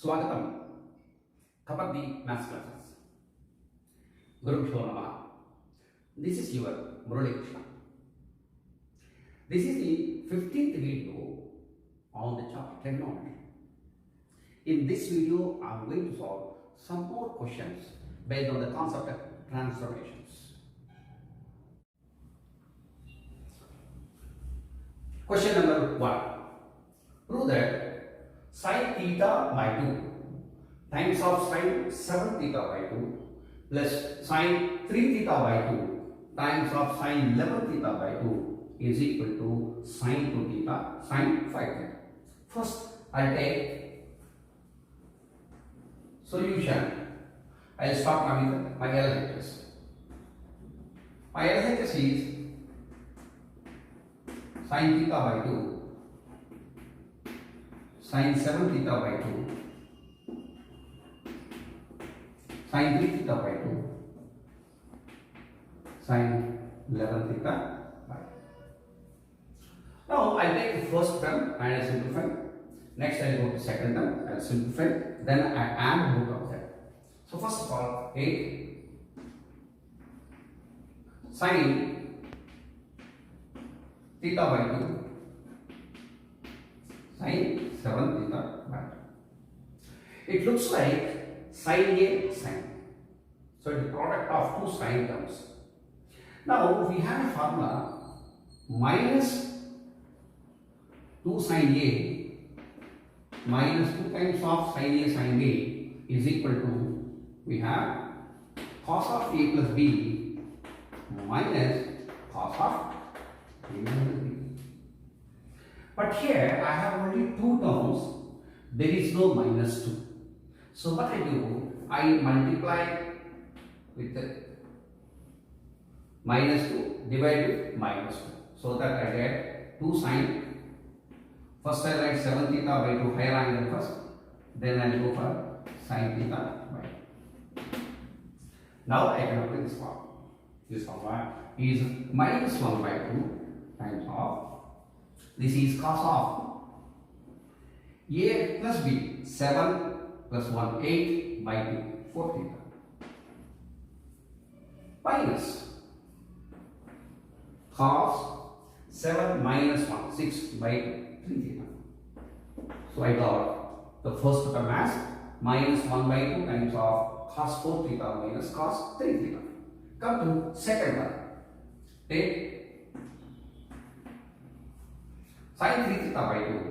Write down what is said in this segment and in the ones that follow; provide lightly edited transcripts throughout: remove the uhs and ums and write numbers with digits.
Swagatam. Cover the maths classes. Gurubhyo Namaha. This is your Murali Krishna. This is the 15th video on the chapter Trigonometry. In this video, I am going to solve some more questions based on the concept of transformations. Question number 1. Prove that sin theta by 2 times of sin 7 theta by 2 plus sin 3 theta by 2 times of sin 11 theta by 2 is equal to sin 2 theta sin 5 theta. First, I'll take solution. I'll start with my LHS. My LHS is sin theta by 2 sin 7 theta by 2 sin 3 theta by 2 sin 11 theta by 2. Now I take the first term and I simplify. Next I go to second term, I simplify. Then I add root of that. So first of all, 8 sin theta by 2 sin 7 theta by 2. It looks like sin A sin. So it is the product of two sin terms. Now we have a formula minus 2 sin A minus 2 times of sin A sin B is equal to, we have cos of A plus B minus cos of A minus B. But here I have only two terms, there is no minus 2. So what I do, I multiply with the minus 2 divided with minus 2. So that I get 2 sin. First I write 7 theta by 2 higher angle first. Then I go for sin theta by 2. Now I can apply this formula. This formula is minus 1 by 2 times of, this is cos of A plus B, 7 plus 1, 8 by 2, 4 theta. Minus cos 7 minus 1, 6 by 3 theta. So I got the first term as minus 1 by 2 times of cos 4 theta minus cos 3 theta. Come to second one. Take sin 3 theta by 2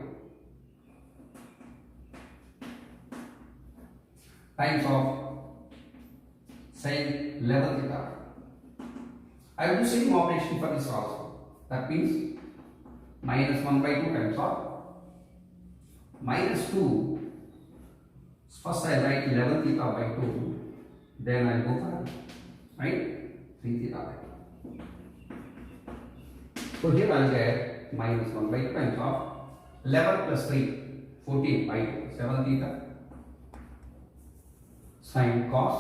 times of sin 11 theta. I will do same operation for this also. That means minus 1 by 2 times of minus 2. First I write 11 theta by 2. Then I go for right 3 theta by 2. So here I will get minus 1 by 2 times of 11 plus 3, 14 by 2, 7 theta sin cos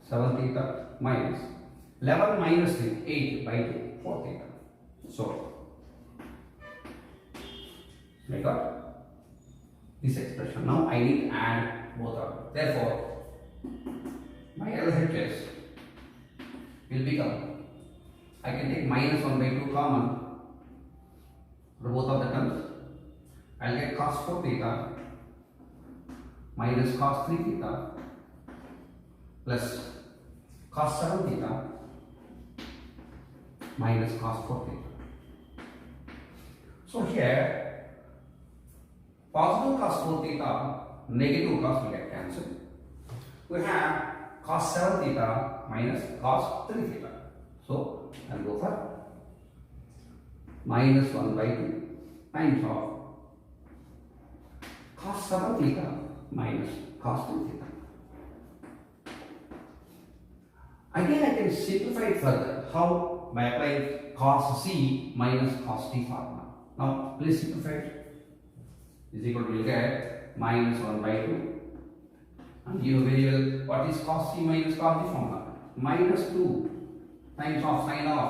7 theta minus 11 minus 3, 8 by 2, 4 theta. So I got this expression. Now I need to add both of them. Therefore, my LHS will become, I can take minus 1 by 2 common for both of the terms. I will get cos 4 theta minus cos 3 theta plus cos 7 theta minus cos 4 theta. So here, positive cos 4 theta, negative cos will get cancelled. We have cos 7 theta minus cos 3 theta. So I will go for minus 1 by 2 times of cos 7 theta minus cos 2 theta. Again I can simplify it further. How? By applying cos C minus cos T formula. Now please simplify it. Is equal to, you get minus 1 by 2. And you know very well what is cos C minus cos T formula. Minus 2 times of sin of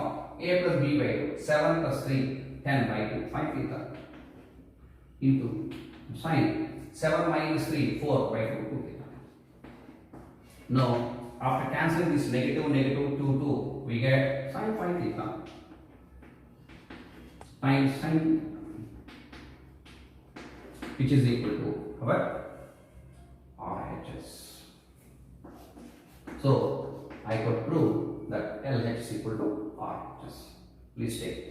A plus B by 2. 7 plus 3, 10 by 2, 5 theta into sin 7 minus 3, 4 by 2, 2 theta. Now, after cancelling this negative, 2, we get sin 5 theta times sin, which is equal to our RHS. So, I could prove that LH is equal to RHS. Please take it.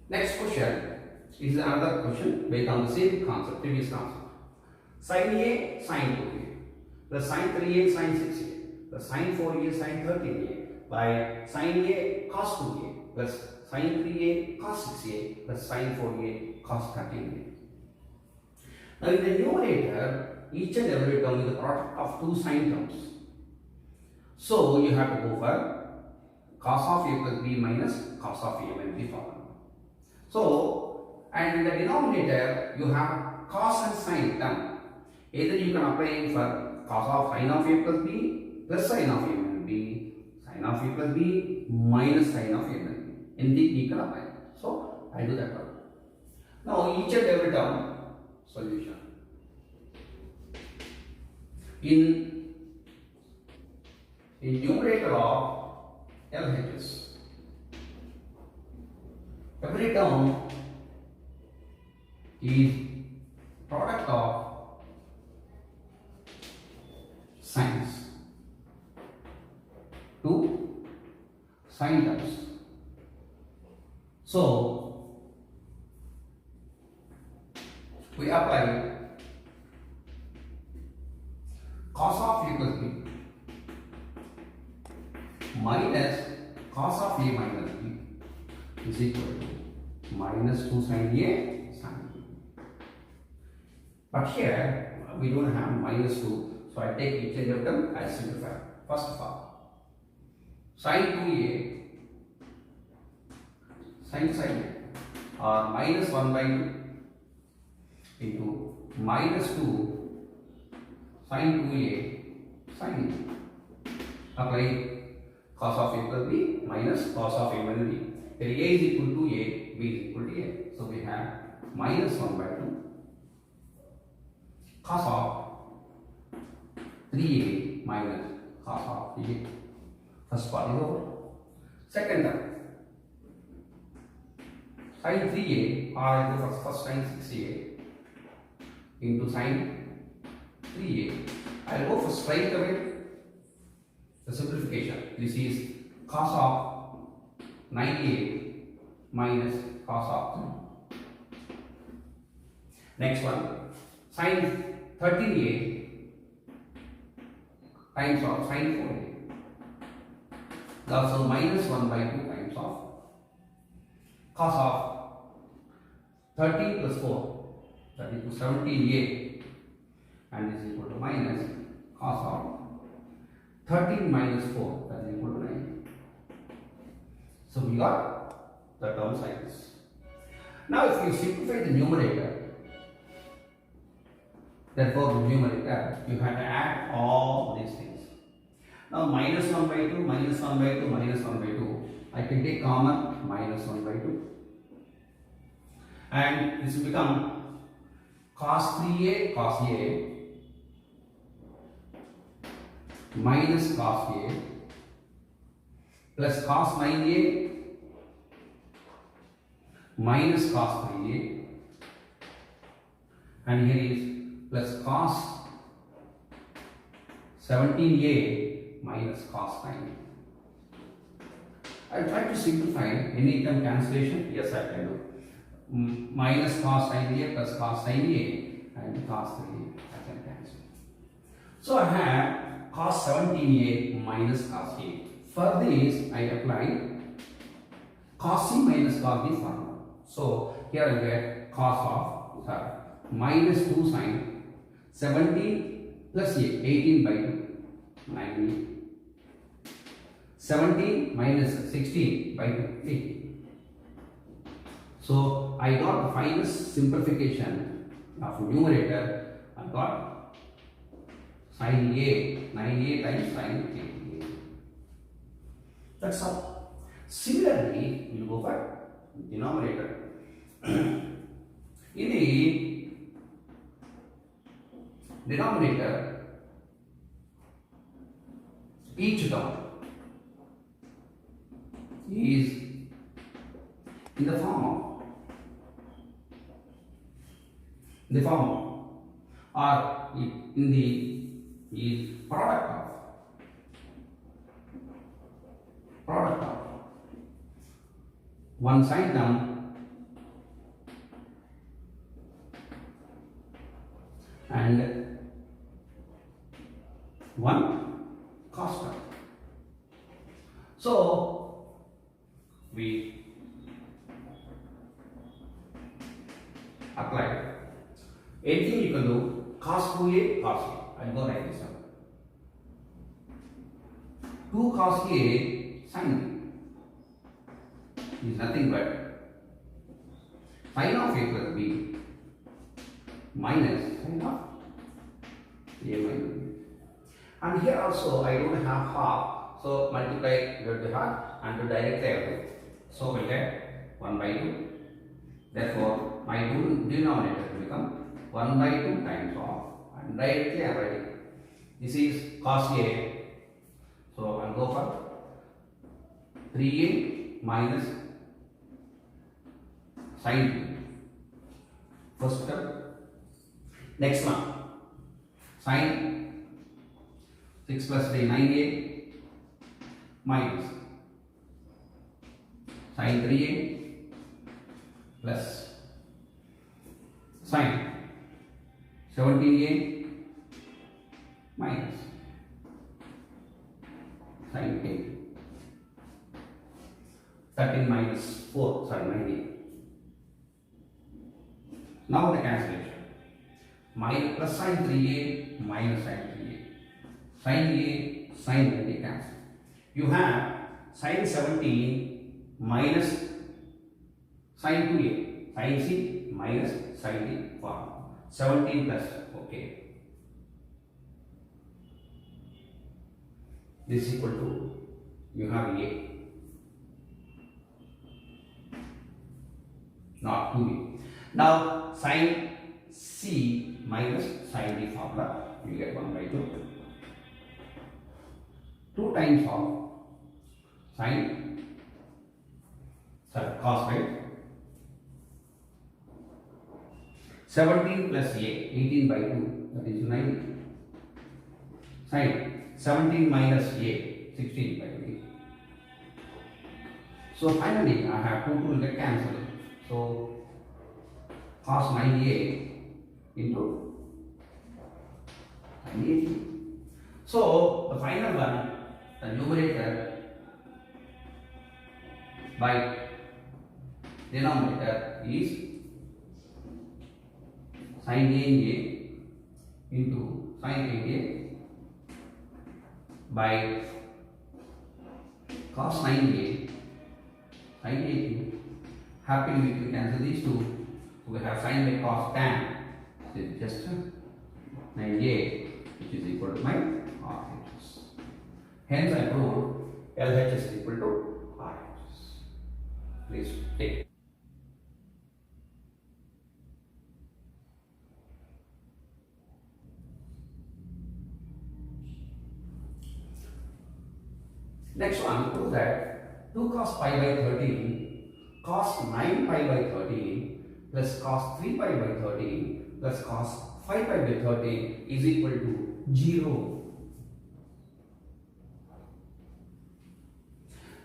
Next question is another question based on the same concept, previous concept. Sin A, sin 2A, the sin 3A, sin 6A, the sin 4A, sin 13A by sin A cos 2A plus sin 3A cos 6A plus sin 4A cos 13A. Now in the numerator, each and every term is the product of two sine terms. So you have to go for cos of A plus B minus cos of A minus B formula. So, and in the denominator, you have cos and sin term. Either you can apply for cos of sin of A plus B plus sin of A minus B, sin of A plus B minus sin of A minus B. Anything you can apply. So, I do that one. Now, each and every term solution. In numerator of LHS, every term is product of sines, two sine terms. So we apply cos of A plus B minus cos of A minus B is equal to minus 2 sin A sin B. But here we don't have minus 2, so I take each and every term as simplify. First of all, sin 2A sin A or minus 1 by 2 into minus 2 sin 2A sin B. Apply cos of A plus B minus cos of A minus B. Here A is equal to A, B is equal to A. So we have minus 1 by 2 cos of 3A minus cos of 3A. First part is over. Second term, sin 3A, or I go first sin 6A into sin 3A. I will go for straight away the simplification. This is cos of 9A minus cos of 3. Next one, sin 13A times of sin 4A. Also minus 1 by 2 times of cos of 13 plus 4, that is to 17A, and is equal to minus cos of 13 minus 4, that is equal to 9. So we got the terms like this. Now if you simplify the numerator, therefore the numerator, you have to add all these things. Now minus 1 by 2, minus 1 by 2, minus 1 by 2. I can take common minus 1 by 2. And this will become cos 3A cos A minus cos A plus cos 9A minus cos 3A, and here is plus cos 17A minus cos 9. I will try to simplify any term cancellation. Yes, I can do. Minus cos 9A plus cos 9A and cos 3A. I can cancel. So I have cos 17A minus cos A. For this, I apply cos C minus cos B formula. So here I get cos of minus 2 sin 17 plus A, 18 by 2, 9A. 17 minus 16 by 2, 18. So I got the finest simplification of numerator. I got sin A, 9A times sin 8A. That's all. Similarly, we will go for denominator. In the denominator, each term is in the form of or in the is product of one sine term and one cos term. So we apply anything you can do. Cos 2a cos a. I'll go like this one. 2 cos a sin b is nothing but sin of a plus b minus sin of a minus b. And here also I don't have half, so multiply with the half and to directly add. So we'll get 1 by 2. Therefore, my denominator will become 1 by 2 times of, and directly I am writing. This is cos a. So I'll go for 3a minus sin b. First term. Next one. Sin 6 plus 3 9a minus sin 3a plus sin 17a minus sin a. 13 minus 4, sorry, 9a. Now the cancellation. Minus plus sin 3a minus sin 3a. Sin a, sin 90 cancel. You have sin 17 minus sin 2a, sin c minus sin d form. 17 plus, okay. This is equal to, you have a, not 2a. Now sin c minus sin d formula, you get 1 by 2. 2 times of sin, sorry, cos by 17 plus a, 18 by 2, that is 9. Sin 17 minus a, 16 by 3. So finally, I have 2 will get cancelled. So cos 9a into sin 18. So the final one, the numerator by denominator is sin a into sin 8a by cos 9a sin 18. Happily we can cancel these two. We have sin by cos tan. This is just 9a, which is equal to my RHS. Hence I proved LHS is equal to RHS. Please take. Next one, prove that 2 cos pi by 13 cos 9 pi by 13 plus cos 3 pi by 13 plus cos 5 pi by 13 is equal to 0.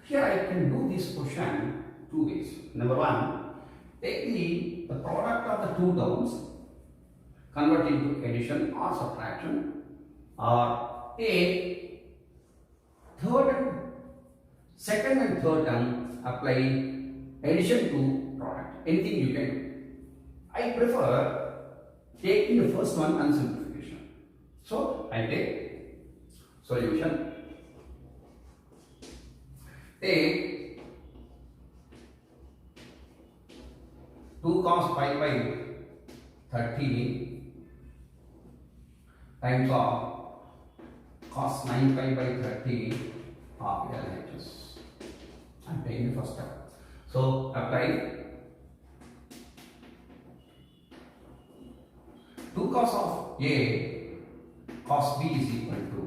Here I can do this question 2 ways. Number 1, take the product of the 2 terms, convert into addition or subtraction, or take second and third term, apply addition to product. Anything you can do. I prefer taking the first one and simplification. So I take solution. Take 2 cos pi by 13 times of cos 9 pi by 13 of LHS. I'm taking the first step. So apply 2 cos of A cos B is equal to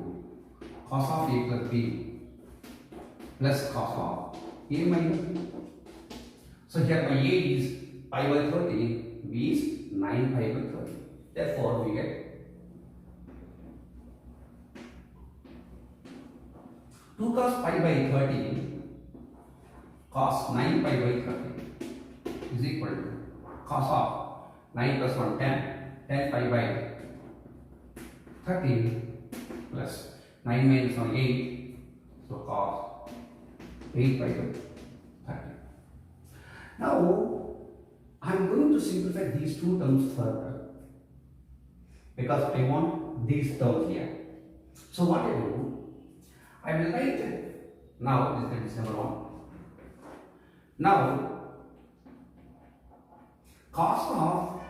cos of A plus B plus cos of A minus B. So here my A is pi by 30, B is 9 pi by 30. Therefore we get 2 cos pi by 30 cos 9 pi by 30 is equal to cos of 9 plus 1 10 pi by 30 plus 9 minus 1 8, so cos 8 pi by 30. Now I am going to simplify these two terms further because I want these terms here. So what I do, I will write now this is number 1. Now cos of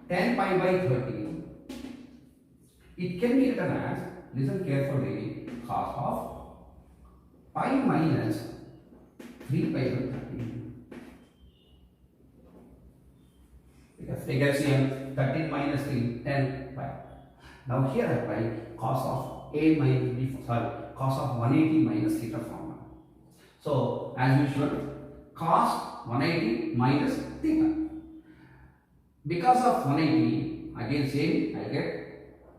10 pi by 30, it can be written as, listen carefully, cos of pi minus 3 pi by 30. Because figure CM 13 minus 3, 10 pi. Now here I write cos of A minus B, cos of 180 minus theta formula. So as usual, cos 180 minus theta. Because of 180, again same, I get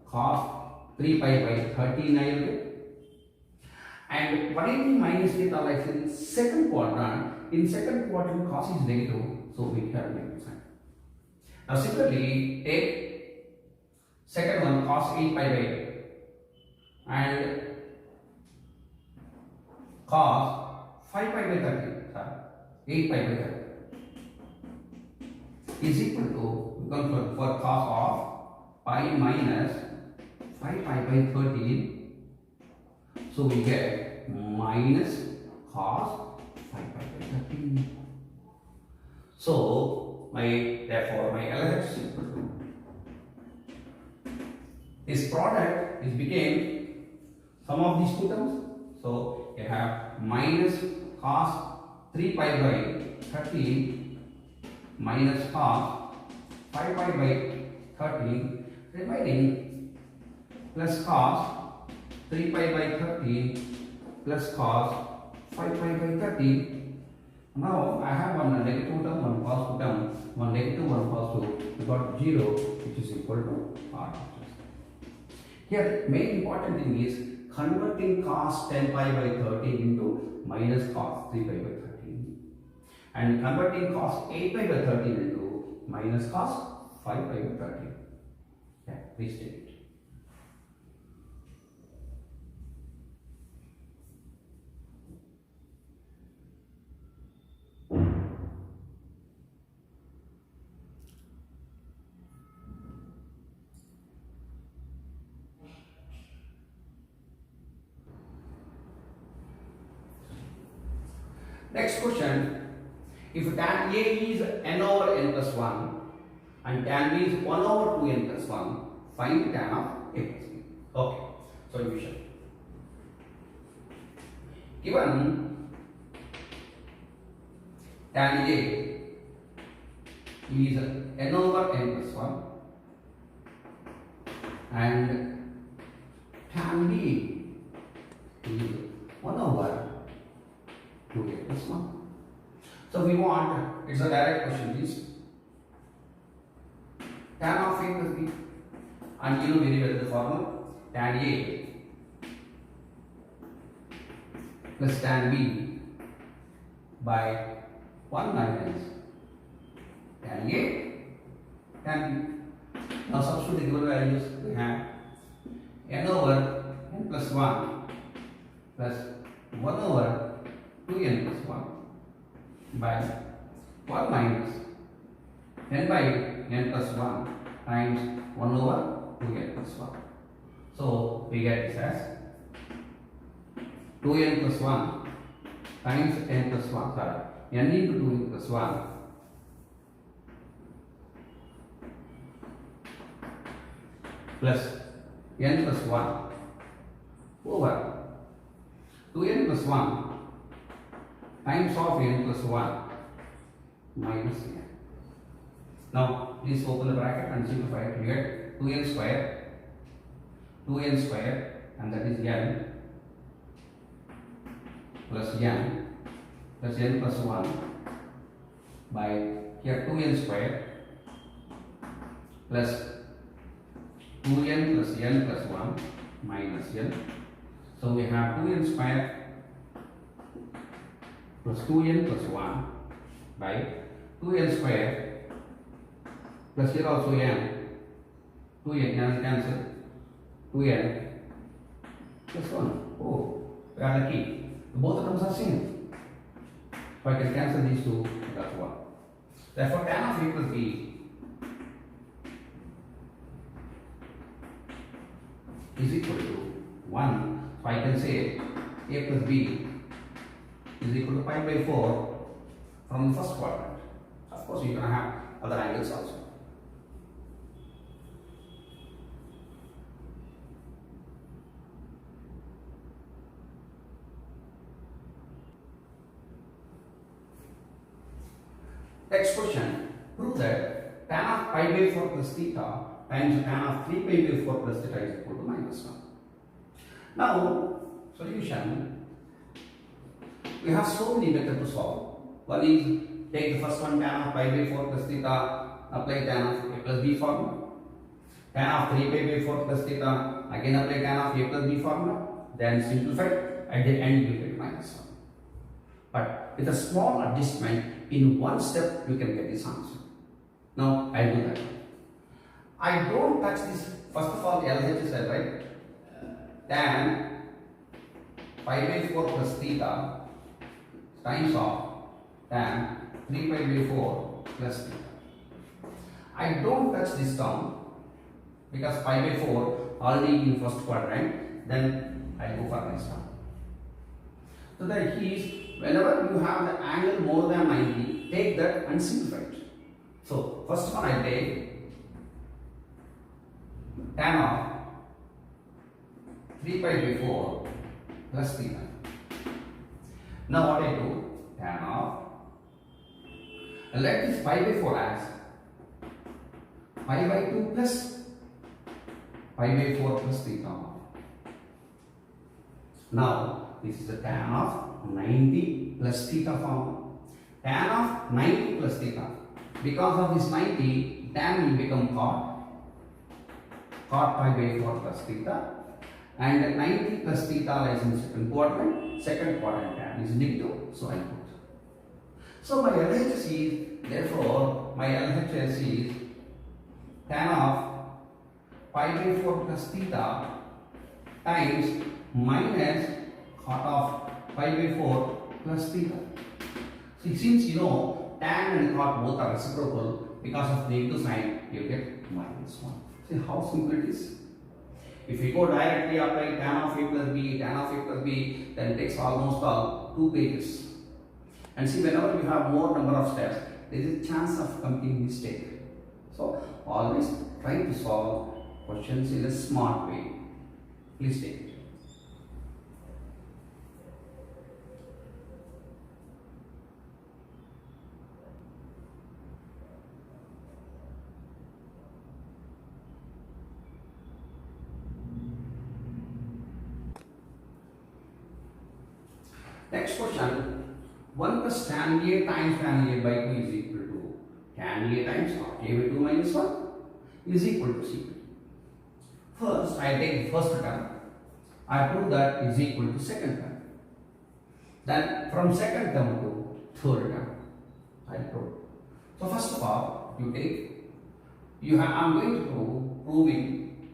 cos 3 pi by 13 I will get. And 180 minus theta like in second quadrant. In second quadrant cos is negative, so we have negative sign. Now similarly, take second one cos 8 pi by 8 and cos 5 pi by 30, 8 pi by 30 is equal to, for cos of pi minus 5 pi by 13, so we get minus cos 5 pi by 13. So therefore my LHS is equal to, this product is became sum of these two terms. So you have minus cos 3 pi by 13 minus cos 5 pi by 13 remaining plus cos 3 pi by 13 plus cos 5 pi by 13. Now I have one negative term, one positive term, one negative, one positive. We got 0, which is equal to R. Here, main important thing is converting cos 10 pi by 13 into minus cos 3 pi by 13, and converting cos 8 pi by 13 into minus cos 5 pi by 13. Yeah, please take it. Next question, if tan A is n over n plus 1 and tan B is 1 over 2n plus 1, find tan of A plus B. Okay, solution. Given tan A is n over n plus 1 and tan B is 1 over 2a plus 1. So we want, it's a direct question, please. Tan of A plus B, and you know very well the formula, tan A plus tan B by 1 minus tan A tan B. Now substitute the given values. We have n over n plus 1 plus 1 over 2n plus 1 by 1 minus n by n plus 1 times 1 over 2n plus 1. So we get this as 2n plus 1 times n plus 1, sorry, n into 2n plus 1 plus n plus 1 over 2n plus 1 times of n plus 1 minus n. Now, please open the bracket and simplify it. You get 2n square, and that is n plus n plus 1 by here 2n square plus 2n plus n plus 1 minus n. So we have 2n square plus 2n plus 1 by 2n square plus here also n, 2n can cancel, 2n plus 1. Oh, we are lucky. Both terms are same. So I can cancel these two, that's 1. Therefore, tan of a plus b is equal to 1. So I can say a plus b is equal to pi by 4 from the first quadrant. Of course, you can have other angles also. Next question, prove that tan of pi by 4 plus theta times tan of 3 pi by 4 plus theta is equal to minus 1. Now, solution, we have so many methods to solve. One is take the first one, tan of pi by 4 plus theta, apply tan of a plus b formula. Tan of 3 pi by 4 plus theta, again apply tan of a plus b formula. Then simplify, at the end you get minus 1. But with a small adjustment, in one step you can get this answer. Now I'll do that. I don't touch this. First of all, LHS I write tan pi by 4 plus theta times of tan 3 pi by 4 plus theta. I don't touch this term because pi by 4 already in first quadrant. Then I go for next term. So that is, whenever you have the angle more than 90, take that and simplify it. So first one I take tan of 3 pi by 4 plus theta. Now what I do? Tan of, and let this pi by 4 as pi by 2 plus pi by 4 plus theta. Now this is the tan of 90 plus theta form. Tan of 90 plus theta. Because of this 90, tan will become cot pi by 4 plus theta. And 90 plus theta lies in the second quadrant. Second quadrant tan is negative, so I put. So my LHS is, therefore, my LHS is tan of pi by 4 plus theta times minus cot of pi by 4 plus theta. So since you know tan and cot both are reciprocal, because of negative sign you get minus 1. See how simple it is. If you go directly apply tan of a plus b, then it takes almost all 2 pages. And see, whenever you have more number of steps, there is a chance of committing mistake. So always try to solve questions in a smart way. Please take it. Next question, 1 plus tan A times tan A by 2 is equal to tan A times cot A by 2 minus 1 is equal to C. First, I take the first term. I prove that is equal to second term. Then from second term to third term, I prove. So first of all, you take, I'm going to proving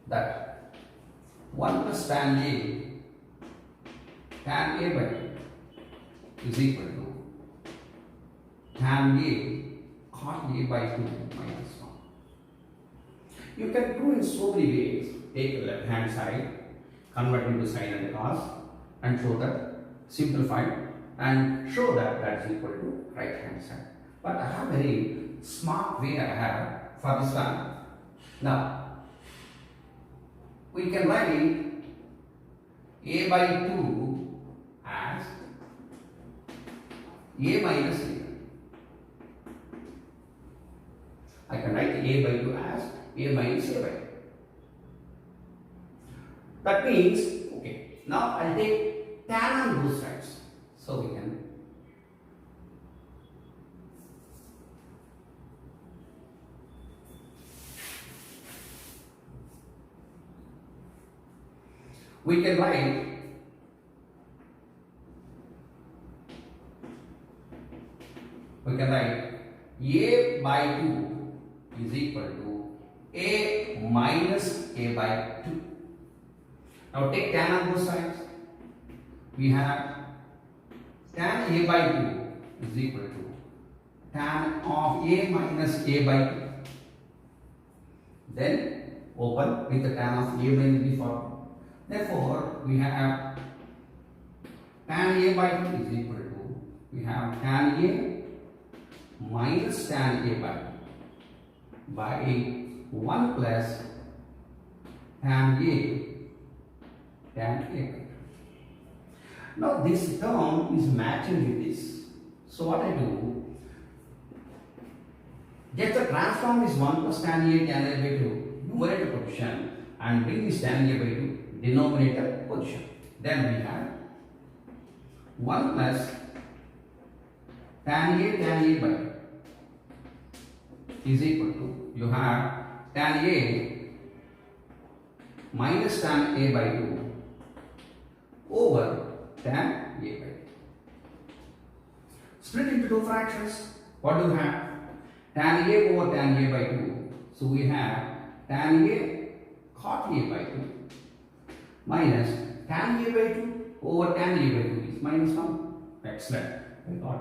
that 1 plus tan A by 2 is equal to tan A cot A by 2 minus 1. You can prove in so many ways. Take the left hand side, convert into sine and cos, and show that, simplify and show that that is equal to right hand side. But I have a very smart way I have for this one. Now, we can write a by 2 as a minus a. I can write a by 2 as a minus a by 2. That means, okay, now I'll take tan on both sides. So we can write a by 2 is equal to a minus a by 2. Now take tan on both sides. We have tan a by 2 is equal to tan of a minus a by 2. Then open with the tan of a minus b form. Therefore, we have tan a by 2 is equal to, we have tan a minus tan a by 1 plus tan a tan a. Now this term is matching with this. So what I do, get the transform is 1 plus tan a tan a by 2 numerator position and bring this tan a by 2 denominator position. Then we have 1 plus tan a by 2 is equal to, you have tan a minus tan a by 2 over tan a by 2. Split into two fractions. What do you have? Tan a over tan a by 2. So we have tan a cot a by 2 minus tan a by 2 over tan a by 2 is minus 1. Excellent. We got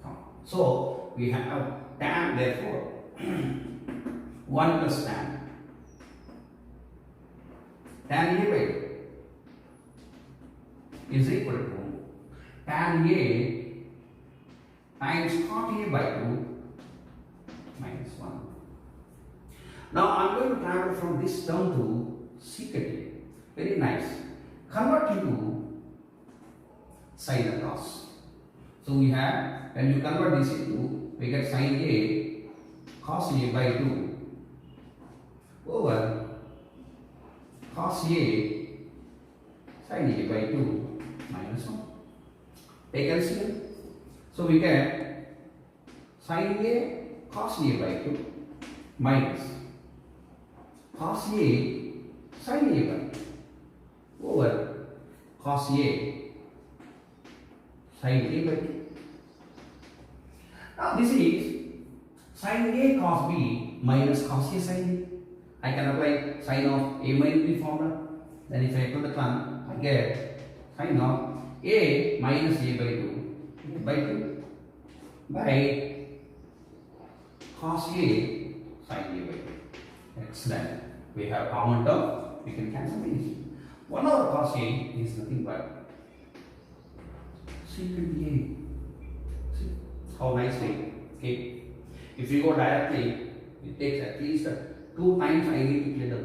some. So we have tan, therefore 1 plus tan a by 2 is equal to tan a times cot a by 2 minus 1. Now I am going to travel from this term to secant a. Very nice. Convert into sine and cos. So we have, when you convert this into, we get sine a cos a by 2 over cos a sine a by 2 minus 1. Take LCM. So we get sine a cos a by 2 minus cos a sine a by 2 over cos a sine a by 2. Now this is sine a cos b minus cos a sine a. I can apply sine of a minus b formula. Then if I put the term, I get sine of a minus a by 2 by cos a sine a by 2. Excellent. We have common term. We can cancel these. 1 over cos a is nothing but secant a. See how nicely. Okay. If you go directly, it takes at least 2 times I need to clear the